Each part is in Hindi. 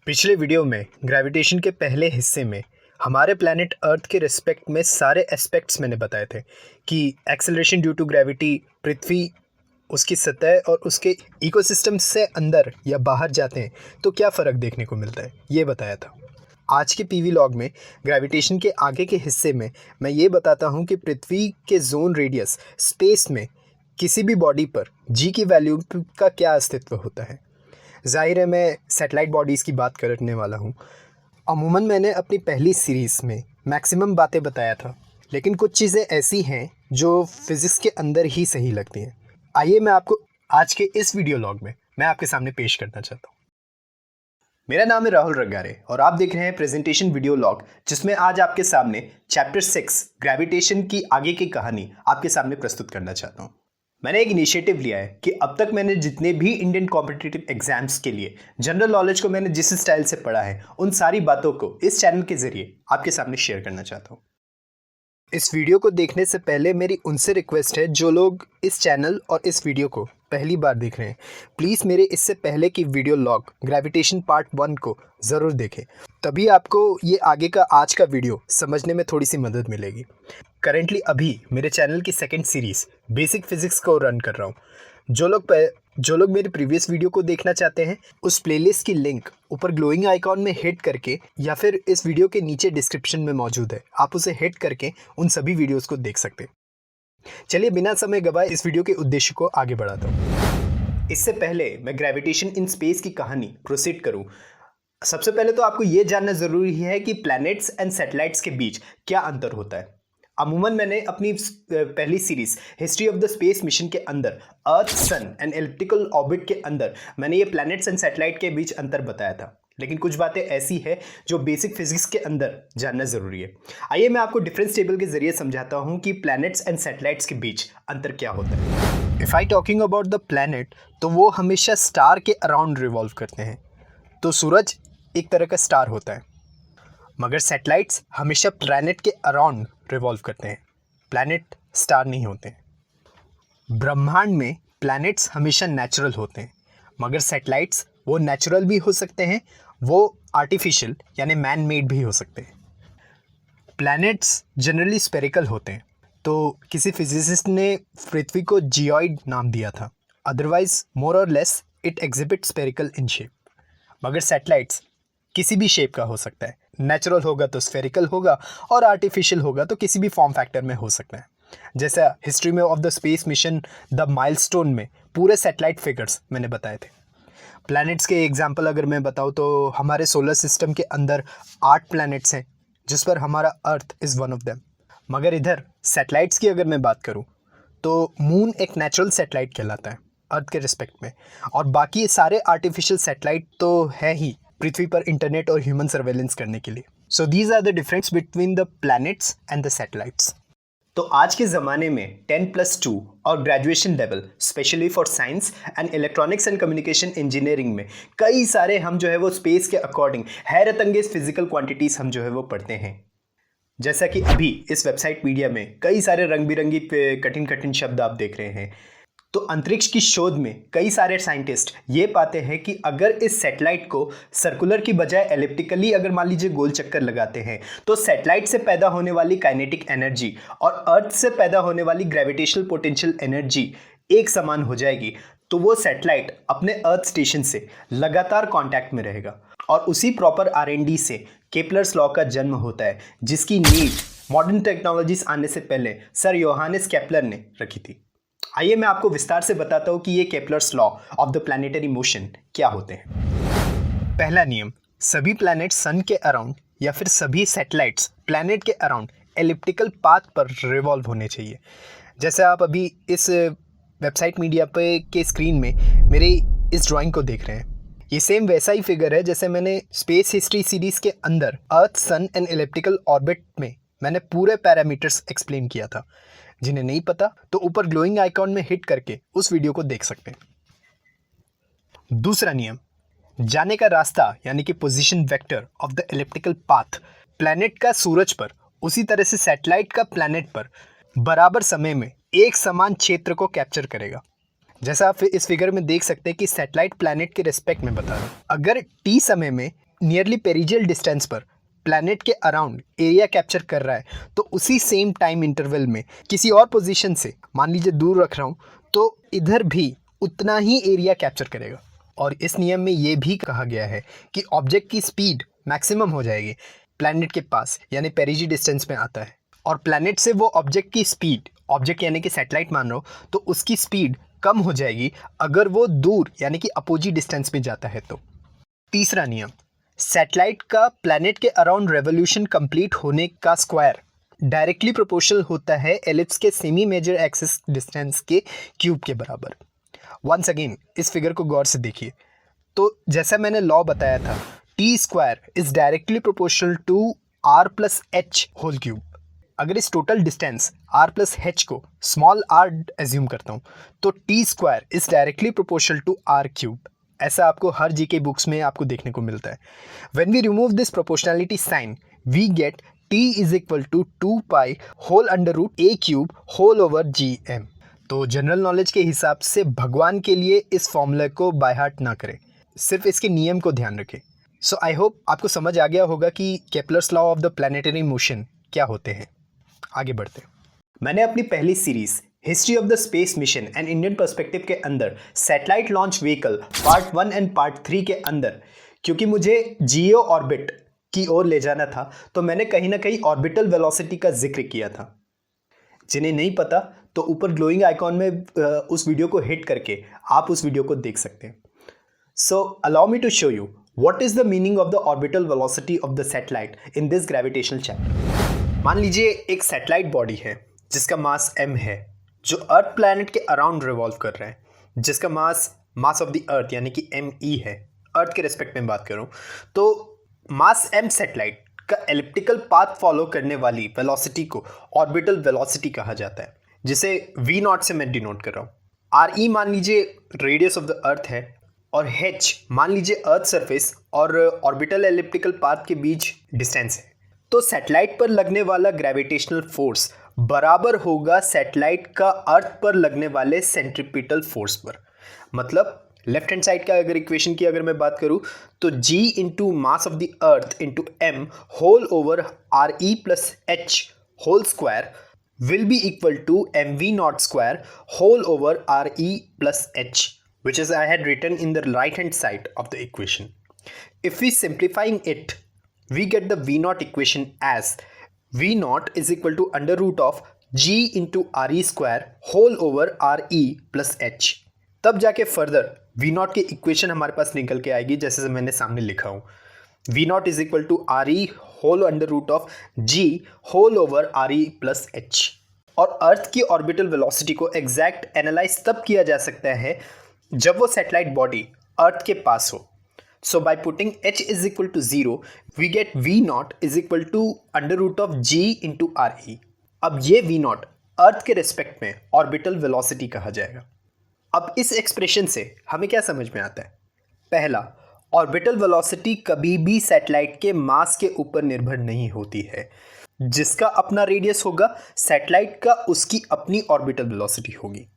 पिछले वीडियो में ग्रेविटेशन के पहले हिस्से में हमारे प्लैनेट अर्थ के रिस्पेक्ट में सारे एस्पेक्ट्स मैंने बताए थे कि एक्सेलरेशन ड्यू टू ग्रेविटी, पृथ्वी, उसकी सतह और उसके इकोसिस्टम से अंदर या बाहर जाते हैं तो क्या फ़र्क देखने को मिलता है, ये बताया था। आज के पीवी लॉग में ग्रेविटेशन के आगे के हिस्से में मैं ये बताता हूँ कि पृथ्वी के जोन रेडियस स्पेस में किसी भी बॉडी पर जी की वैल्यू का क्या अस्तित्व होता है। ज़ाहिर है मैं सैटेलाइट बॉडीज़ की बात करने वाला हूँ। अमूमन मैंने अपनी पहली सीरीज़ में मैक्सिमम बातें बताया था, लेकिन कुछ चीज़ें ऐसी हैं जो फिज़िक्स के अंदर ही सही लगती हैं। आइए मैं आपको आज के इस वीडियो लॉग में मैं आपके सामने पेश करना चाहता हूँ। मेरा नाम है राहुल रंगारे और आप देख रहे हैं प्रेजेंटेशन वीडियो लॉग, जिसमें आज आपके सामने चैप्टर 6 ग्रेविटेशन की आगे की कहानी आपके सामने प्रस्तुत करना चाहता हूँ। मैंने एक इनिशिएटिव लिया है कि अब तक मैंने जितने भी इंडियन कॉम्पिटिटिव एग्जाम्स के लिए जनरल नॉलेज को मैंने जिस स्टाइल से पढ़ा है, उन सारी बातों को इस चैनल के जरिए आपके सामने शेयर करना चाहता हूँ। इस वीडियो को देखने से पहले मेरी उनसे रिक्वेस्ट है, जो लोग इस चैनल और इस वीडियो को पहली बार देख रहे हैं, प्लीज़ मेरे इससे पहले की वीडियो लॉग ग्रेविटेशन पार्ट 1 को ज़रूर देखें, तभी आपको ये आगे का आज का वीडियो समझने में थोड़ी सी मदद मिलेगी। करेंटली अभी मेरे चैनल की सेकंड सीरीज़ बेसिक फिज़िक्स को रन कर रहा हूँ। जो लोग मेरे प्रीवियस वीडियो को देखना चाहते हैं, उस प्लेलिस्ट की लिंक ऊपर ग्लोइंग आइकॉन में हिट करके या फिर इस वीडियो के नीचे डिस्क्रिप्शन में मौजूद है, आप उसे हिट करके उन सभी वीडियोस को देख सकते हैं। चलिए बिना समय गवाए इस वीडियो के उद्देश्य को आगे बढ़ाता हूँ। इससे पहले मैं ग्रेविटेशन इन स्पेस की कहानी प्रोसीड करूँ, सबसे पहले तो आपको ये जानना ज़रूरी है कि प्लैनेट्स एंड सैटेलाइट्स के बीच क्या अंतर होता है। अमूमन मैंने अपनी पहली series history of the space mission के अंदर अर्थ, सन एंड एलिप्टिकल ऑर्बिट के अंदर मैंने ये प्लैनेट्स एंड सैटेलाइट के बीच अंतर बताया था, लेकिन कुछ बातें ऐसी है जो बेसिक फिजिक्स के अंदर जानना ज़रूरी है। आइए मैं आपको डिफरेंस टेबल के जरिए समझाता हूँ कि प्लैनेट्स एंड सैटेलाइट्स के बीच अंतर क्या होता है। If I talking about the planet, तो वो हमेशा स्टार के अराउंड रिवॉल्व करते हैं, तो सूरज एक तरह का स्टार होता है, मगर सैटेलाइट्स हमेशा प्लैनेट के अराउंड रिवॉल्व करते हैं, प्लैनेट स्टार नहीं होते हैं। ब्रह्मांड में प्लैनेट्स हमेशा नेचुरल होते हैं, मगर सैटेलाइट्स वो नेचुरल भी हो सकते हैं, वो आर्टिफिशियल यानी मैन मेड भी हो सकते हैं। प्लैनेट्स जनरली स्फेरिकल होते हैं, तो किसी फिजिसिस्ट ने पृथ्वी को जियोइड नाम दिया था, अदरवाइज मोर और less it exhibit spherical in shape. मगर सैटेलाइट्स किसी भी शेप का हो सकता है, नेचुरल होगा तो स्फेरिकल होगा और आर्टिफिशियल होगा तो किसी भी फॉर्म फैक्टर में हो सकता है। जैसा हिस्ट्री में of the space mission the milestone में पूरे सैटेलाइट फिगर्स मैंने बताए थे। प्लैनेट्स के एग्जांपल अगर मैं बताऊं तो हमारे सोलर सिस्टम के अंदर 8 प्लैनेट्स हैं, जिस पर हमारा earth is one of them. मगर इधर सैटेलाइट्स की अगर मैं बात करूँ तो मून एक नेचुरल सैटेलाइट कहलाता है अर्थ के रिस्पेक्ट में, और बाकी सारे आर्टिफिशियल सैटेलाइट तो है ही पृथ्वी पर इंटरनेट और ह्यूमन सर्वेलेंस करने के लिए। So these are the difference between the planets and the satellites. तो आज के ज़माने में 10+2 और graduation level specially for science and electronics and communication engineering में कई सारे हम जो है वो स्पेस के अकॉर्डिंग हैरत अंगेज फिजिकल क्वांटिटीज़ हम जो है वो पढ़ते हैं। जैसा कि अभी इस वेबसाइट मीडिया में कई सारे रंग बिरंगी कठिन कठिन शब्द आप देख रहे हैं, तो अंतरिक्ष की शोध में कई सारे साइंटिस्ट ये पाते हैं कि अगर इस सैटेलाइट को सर्कुलर की बजाय एलिप्टिकली अगर मान लीजिए गोल चक्कर लगाते हैं, तो सैटेलाइट से पैदा होने वाली काइनेटिक एनर्जी और अर्थ से पैदा होने वाली ग्रेविटेशनल पोटेंशियल एनर्जी एक समान हो जाएगी, तो वो सैटेलाइट अपने अर्थ स्टेशन से लगातार कांटेक्ट में रहेगा। और उसी प्रॉपर R&D से केपलर्स लॉ का जन्म होता है, जिसकी नींव मॉडर्न टेक्नोलॉजीज आने से पहले सर योहानेस केपलर ने रखी थी। आइए मैं आपको विस्तार से बताता हूँ कि ये Kepler's law of the planetary motion क्या होते हैं। पहला नियम, सभी प्लैनेट सन के अराउंड या फिर सभी सैटेलाइट्स प्लैनेट के अराउंड एलिप्टिकल पाथ पर रिवॉल्व होने चाहिए। जैसे आप अभी इस वेबसाइट मीडिया पे के स्क्रीन में मेरे इस ड्राइंग को देख रहे हैं, ये सेम वैसा ही फिगर है जैसे मैंने स्पेस हिस्ट्री सीरीज के अंदर अर्थ, सन एंड एलिप्टिकल ऑर्बिट में मैंने पूरे पैरामीटर्स एक्सप्लेन किया था। जिन्हें नहीं पता तो ऊपर ग्लोइंग आइकॉन में हिट करके उस वीडियो को देख सकते हैं। दूसरा नियम, जाने का रास्ता यानी कि position vector of the elliptical path planet का सूरज पर उसी तरह से सैटेलाइट का प्लैनेट पर बराबर समय में एक समान क्षेत्र को कैप्चर करेगा। जैसा आप इस फिगर में देख सकते हैं कि सैटेलाइट प्लैनेट के रिस्पेक्ट में बता रहा है। अगर टी समय में नियरली पेरिजियल डिस्टेंस पर प्लैनेट के अराउंड एरिया कैप्चर कर रहा है, तो उसी सेम टाइम इंटरवल में किसी और पोजीशन से मान लीजिए दूर रख रहा हूँ, तो इधर भी उतना ही एरिया कैप्चर करेगा। और इस नियम में ये भी कहा गया है कि ऑब्जेक्ट की स्पीड मैक्सिमम हो जाएगी प्लैनेट के पास, यानी पेरिजी डिस्टेंस में आता है, और प्लैनेट से वो ऑब्जेक्ट की स्पीड, ऑब्जेक्ट यानी कि सैटेलाइट मान रहा हो, तो उसकी स्पीड कम हो जाएगी अगर वो दूर यानी कि अपोजी डिस्टेंस में जाता है। तो तीसरा नियम, सैटेलाइट का प्लैनेट के अराउंड रेवोल्यूशन कंप्लीट होने का स्क्वायर डायरेक्टली प्रोपोर्शनल होता है एलिप्स के सेमी मेजर एक्सिस डिस्टेंस के क्यूब के बराबर। वंस अगेन इस फिगर को गौर से देखिए। तो जैसा मैंने लॉ बताया था, T square is directly proportional to R plus H whole cube. अगर इस total distance r plus H को स्मॉल r एज्यूम करता हूँ, तो T square is directly proportional to r cube. ऐसा आपको हर जीके बुक्स में आपको देखने को मिलता है। When we remove this proportionality sign, we get t is equal to 2 pi whole under root a cube whole over gm। तो जनरल नॉलेज के हिसाब से भगवान के लिए इस फॉर्मूले को बाय हार्ट ना करें, सिर्फ इसके नियम को ध्यान रखें। सो आई होप आपको समझ आ गया होगा कि Kepler's law of the planetary motion क्या होते हैं। आगे बढ़ते हैं। मैंने अपनी पहली series history of the space mission and Indian perspective के अंदर satellite launch vehicle part 1 and part 3 के अंदर, क्योंकि मुझे जियो ऑर्बिट की ओर ले जाना था, तो मैंने कहीं ना कहीं ऑर्बिटल वेलोसिटी का जिक्र किया था। जिन्हें नहीं पता तो ऊपर ग्लोइंग आइकॉन में उस वीडियो को हिट करके आप उस वीडियो को देख सकते हैं। So allow me to show you what is the meaning of the orbital velocity of the satellite in this gravitational chapter. मान लीजिए एक सैटेलाइट बॉडी है जिसका मास m है, जो अर्थ प्लैनेट के अराउंड रिवॉल्व कर रहा है, जिसका मास ऑफ द अर्थ यानी कि me है। अर्थ के रेस्पेक्ट में बात करूं तो मास m सैटेलाइट का एलिप्टिकल पाथ फॉलो करने वाली वेलोसिटी को ऑर्बिटल वेलोसिटी कहा जाता है, जिसे v0 से मैं डिनोट कर रहा हूँ। re मान लीजिए रेडियस ऑफ द अर्थ है, और h मान लीजिए अर्थ सरफेस और ऑर्बिटल एलिप्टिकल पाथ के बीच डिस्टेंस है। तो सैटेलाइट पर लगने वाला ग्रेविटेशनल फोर्स बराबर होगा सैटेलाइट का अर्थ पर लगने वाले सेंट्रीपिटल फोर्स पर। मतलब लेफ्ट हैंड साइड का अगर इक्वेशन की अगर मैं बात करूं तो g into mass of the earth into m whole over R E plus H whole square will be equal to M V not square whole over R E plus H, which is I had written in the right hand side of the equation. If we simplifying it, we get the V naught equation as V naught is equal to under root of G into RE square whole over RE plus H. तब जाके फर्दर V naught की इक्वेशन हमारे पास निकल के आएगी जैसे मैंने सामने लिखा हूँ। V naught is equal to RE whole under root of G whole over RE plus H. और अर्थ की ऑर्बिटल वेलोसिटी को एग्जैक्ट एनालाइज तब किया जा सकता है जब वो सैटेलाइट बॉडी अर्थ के पास हो। So by putting h is equal to 0 we get v not is equal to under root of g into R E. अब ये v नॉट अर्थ के रिस्पेक्ट में ऑर्बिटल वेलोसिटी कहा जाएगा। अब इस एक्सप्रेशन से हमें क्या समझ में आता है? पहला, ऑर्बिटल वेलोसिटी कभी भी सैटेलाइट के मास के ऊपर निर्भर नहीं होती है। जिसका अपना रेडियस होगा सैटेलाइट का उसकी अपनी ऑर्बिटल वेलोसिटी होगी।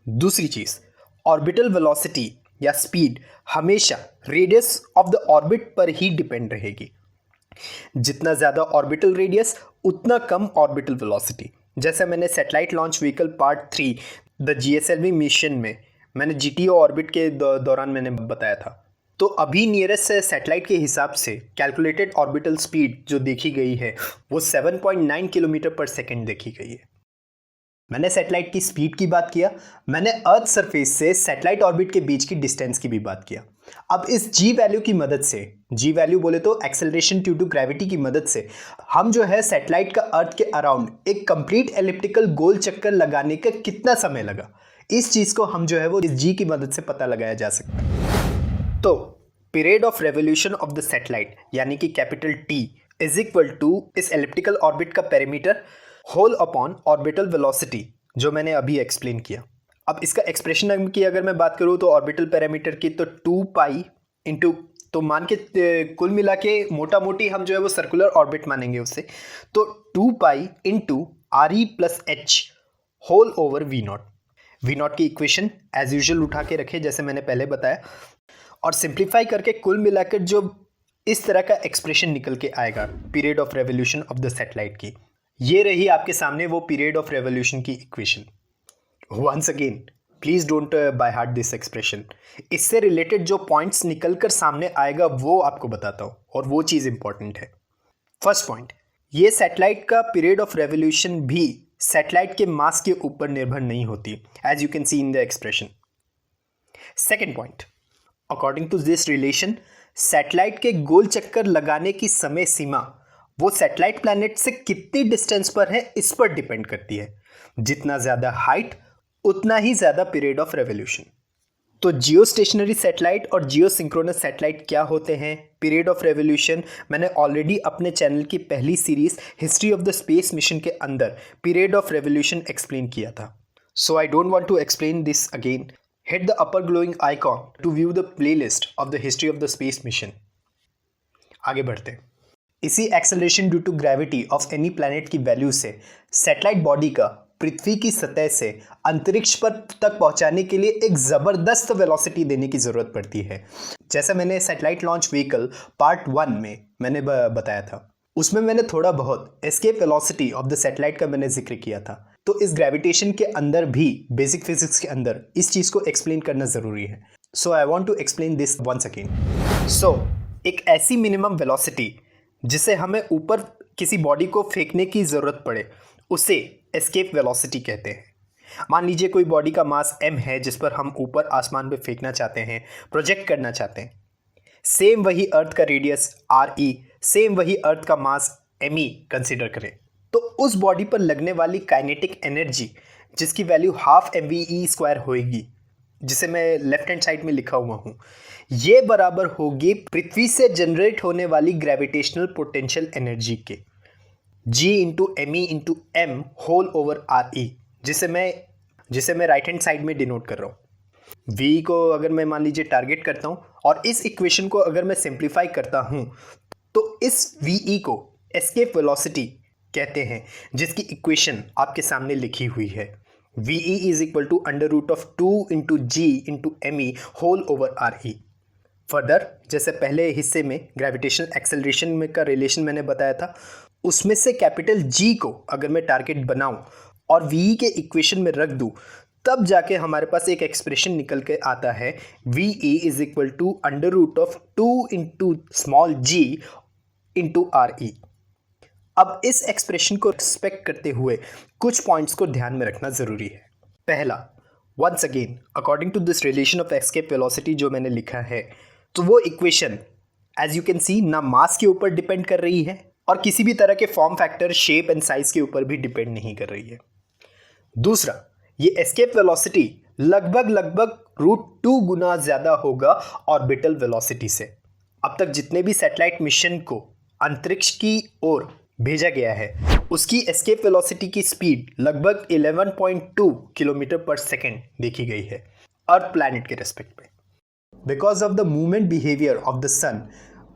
दूसरी चीज, ऑर्बिटल वेलोसिटी या स्पीड हमेशा रेडियस ऑफ द ऑर्बिट पर ही डिपेंड रहेगी। जितना ज़्यादा ऑर्बिटल रेडियस उतना कम ऑर्बिटल वेलोसिटी। जैसे मैंने satellite launch vehicle part 3 the GSLV mission में मैंने GTO ऑर्बिट के दौरान मैंने बताया था। तो अभी नियरेस्ट सैटेलाइट के हिसाब से कैलकुलेटेड ऑर्बिटल स्पीड जो देखी गई है वो 7.9 किलोमीटर पर सेकेंड देखी गई है। मैंने सैटेलाइट की स्पीड की बात किया, मैंने अर्थ सरफेस से सैटेलाइट ऑर्बिट के बीच की डिस्टेंस की भी बात किया। अब इस जी वैल्यू की मदद से, जी वैल्यू बोले तो एक्सेलरेशन ड्यू टू ग्रेविटी की मदद से हम जो है सैटेलाइट का अर्थ के अराउंड एक कंप्लीट एलिप्टिकल गोल चक्कर लगाने का कितना समय लगा, इस चीज को हम जो है वो इस जी की मदद से पता लगाया जा सकता है। तो period of revolution of the satellite यानी कि capital T is equal to इस एलिप्टिकल ऑर्बिट का perimeter whole upon orbital velocity जो मैंने अभी एक्सप्लेन किया। अब इसका एक्सप्रेशन की अगर मैं बात करूँ तो ऑर्बिटल पैरामीटर की तो 2 पाई इंटू, तो मान के कुल मिला के मोटा मोटी हम जो है वो सर्कुलर ऑर्बिट मानेंगे उससे, तो 2 pi into R E plus H whole over V not. V not की इक्वेशन एज यूजुअल उठा के रखे जैसे मैंने पहले बताया, और सिंप्लीफाई करके कुल मिलाकर जो इस तरह का एक्सप्रेशन निकल के आएगा period of revolution of the satellite की। ये रही आपके सामने वो पीरियड ऑफ रेवोल्यूशन की equation. Once again please don't by heart this expression. इससे रिलेटेड जो पॉइंट्स निकल कर सामने आएगा वो आपको बताता हूँ, और वो चीज़ इंपॉर्टेंट है। फर्स्ट पॉइंट, ये सैटेलाइट का पीरियड ऑफ रेवोल्यूशन भी सैटेलाइट के मास के ऊपर निर्भर नहीं होती, as you can see in the expression. Second point, according to this relation, satellite के गोल चक्कर लगाने की समय सीमा वो सैटेलाइट प्लैनेट से कितनी डिस्टेंस पर है इस पर डिपेंड करती है। जितना ज़्यादा हाइट उतना ही ज़्यादा पीरियड ऑफ रेवोल्यूशन। तो जियो स्टेशनरी सैटेलाइट और जियो सिंक्रोनस सैटेलाइट क्या होते हैं, पीरियड ऑफ रेवोल्यूशन, मैंने ऑलरेडी अपने चैनल की पहली series history of the space mission के अंदर पीरियड ऑफ रेवोल्यूशन एक्सप्लेन किया था। So I don't want to explain this again. Hit the upper glowing icon to view the playlist of the history of the space mission. आगे बढ़ते हैं। इसी acceleration due to gravity of any planet की वैल्यू से सैटेलाइट बॉडी का पृथ्वी की सतह से अंतरिक्ष पर तक पहुंचाने के लिए एक ज़बरदस्त वेलोसिटी देने की ज़रूरत पड़ती है। जैसा मैंने सैटेलाइट लॉन्च व्हीकल पार्ट 1 में मैंने बताया था, उसमें मैंने थोड़ा बहुत escape velocity of the satellite का मैंने जिक्र किया था। तो इस ग्रेविटेशन के अंदर भी बेसिक फिजिक्स के अंदर इस चीज़ को एक्सप्लेन करना ज़रूरी है। So I want to explain this once again. So एक ऐसी मिनिमम वेलोसिटी जिसे हमें ऊपर किसी बॉडी को फेंकने की ज़रूरत पड़े उसे एस्केप वेलोसिटी कहते हैं। मान लीजिए कोई बॉडी का मास m है जिस पर हम ऊपर आसमान में फेंकना चाहते हैं, प्रोजेक्ट करना चाहते हैं। सेम वही अर्थ का रेडियस re, सेम वही अर्थ का मास me कंसिडर करें, तो उस बॉडी पर लगने वाली काइनेटिक एनर्जी जिसकी वैल्यू हाफ mve² होगी, जिसे मैं लेफ्ट हैंड साइड में लिखा हुआ हूँ, ये बराबर होगी पृथ्वी से जनरेट होने वाली ग्रेविटेशनल पोटेंशियल एनर्जी के g into me into m whole over re, जिसे मैं राइट हैंड साइड में डिनोट कर रहा हूँ। v को अगर मैं मान लीजिए टारगेट करता हूँ और इस इक्वेशन को अगर मैं सिंप्लीफाई करता हूँ तो इस ve को एस्केप वेलोसिटी कहते हैं, जिसकी इक्वेशन आपके सामने लिखी हुई है। ve is equal to √2 into G into me whole over re। Further, जैसे पहले हिस्से में ग्रेविटेशनल एक्सेलरेशन में का रिलेशन मैंने बताया था, उसमें से कैपिटल G को अगर मैं टारगेट बनाऊं और ve के इक्वेशन में रख दूं, तब जाके हमारे पास एक एक्सप्रेशन निकल के आता है ve is equal to √2 into small g into re। अब इस एक्सप्रेशन को रिस्पेक्ट करते हुए कुछ पॉइंट्स को ध्यान में रखना ज़रूरी है। पहला, once again according to this relation of escape velocity जो मैंने लिखा है, तो वो equation as you can see ना मास के ऊपर डिपेंड कर रही है और किसी भी तरह के form factor, shape and size के ऊपर भी डिपेंड नहीं कर रही है। दूसरा, ये एस्केप वेलोसिटी लगभग √2 गुना ज़्यादा होगा ऑर्बिटल वेलोसिटी से। अब तक जितने भी सैटेलाइट मिशन को अंतरिक्ष की ओर भेजा गया है उसकी एस्केप वेलोसिटी की स्पीड लगभग 11.2 किलोमीटर पर सेकेंड देखी गई है अर्थ प्लैनेट के रेस्पेक्ट में। Because of the movement behaviour of the sun,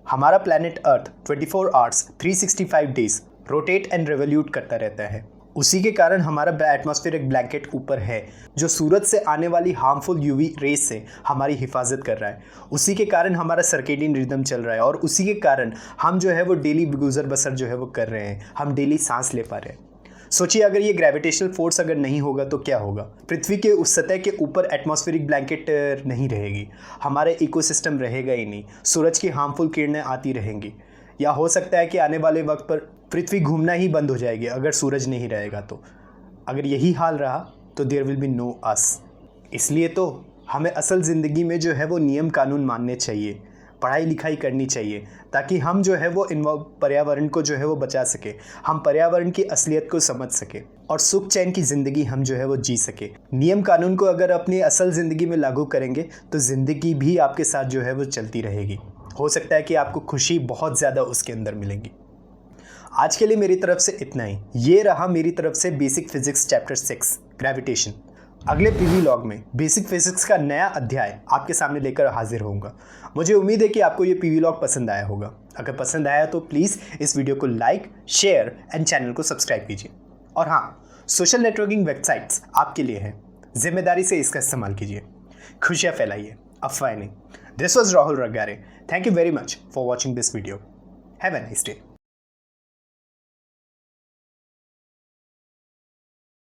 हमारा planet earth 24 hours 365 days rotate and revolute करता रहता है। उसी के कारण हमारा एटमॉस्फेरिक ब्लैंकेट ऊपर है जो सूरज से आने वाली हार्मफुल यूवी रेज से हमारी हिफाजत कर रहा है। उसी के कारण हमारा सर्केडियन रिदम चल रहा है और उसी के कारण हम जो है वो डेली गुजर बसर जो है वो कर रहे हैं, हम डेली सांस ले पा रहे हैं। सोचिए अगर ये ग्रेविटेशनल फोर्स अगर नहीं होगा तो क्या होगा। पृथ्वी के उस सतह के ऊपर एटमॉस्फेरिक ब्लैंकेट नहीं रहेगी, हमारा इकोसिस्टम रहेगा ही नहीं, सूरज की हार्मफुल किरणें आती रहेंगी, या हो सकता है कि आने वाले वक्त पर पृथ्वी घूमना ही बंद हो जाएगी अगर सूरज नहीं रहेगा। तो अगर यही हाल रहा तो there will be no us. इसलिए तो हमें असल ज़िंदगी में जो है वो नियम कानून मानने चाहिए, पढ़ाई लिखाई करनी चाहिए, ताकि हम जो है वो पर्यावरण को जो है वो बचा सके, हम पर्यावरण की असलियत को समझ सके और सुख चैन की ज़िंदगी हम जो है वो जी सके। नियम कानून को अगर अपनी असल ज़िंदगी में लागू करेंगे तो ज़िंदगी भी आपके साथ जो है वो चलती रहेगी। हो सकता है कि आपको खुशी बहुत ज़्यादा उसके अंदर मिलेगी। आज के लिए मेरी तरफ से इतना ही। ये रहा मेरी तरफ से बेसिक फिजिक्स चैप्टर 6 ग्रेविटेशन। अगले पीवी लॉग में बेसिक फिजिक्स का नया अध्याय आपके सामने लेकर हाजिर होऊंगा। मुझे उम्मीद है कि आपको ये पीवी लॉग पसंद आया होगा। अगर पसंद आया तो प्लीज़ इस वीडियो को लाइक, शेयर एंड चैनल को सब्सक्राइब कीजिए। और हाँ, सोशल नेटवर्किंग वेबसाइट्स आपके लिए हैं, जिम्मेदारी से इसका इस्तेमाल कीजिए। खुशियाँ फैलाइए, अफवाहें नहीं। This was Rahul Ragare. Thank you very much for watching this video. Have a nice day.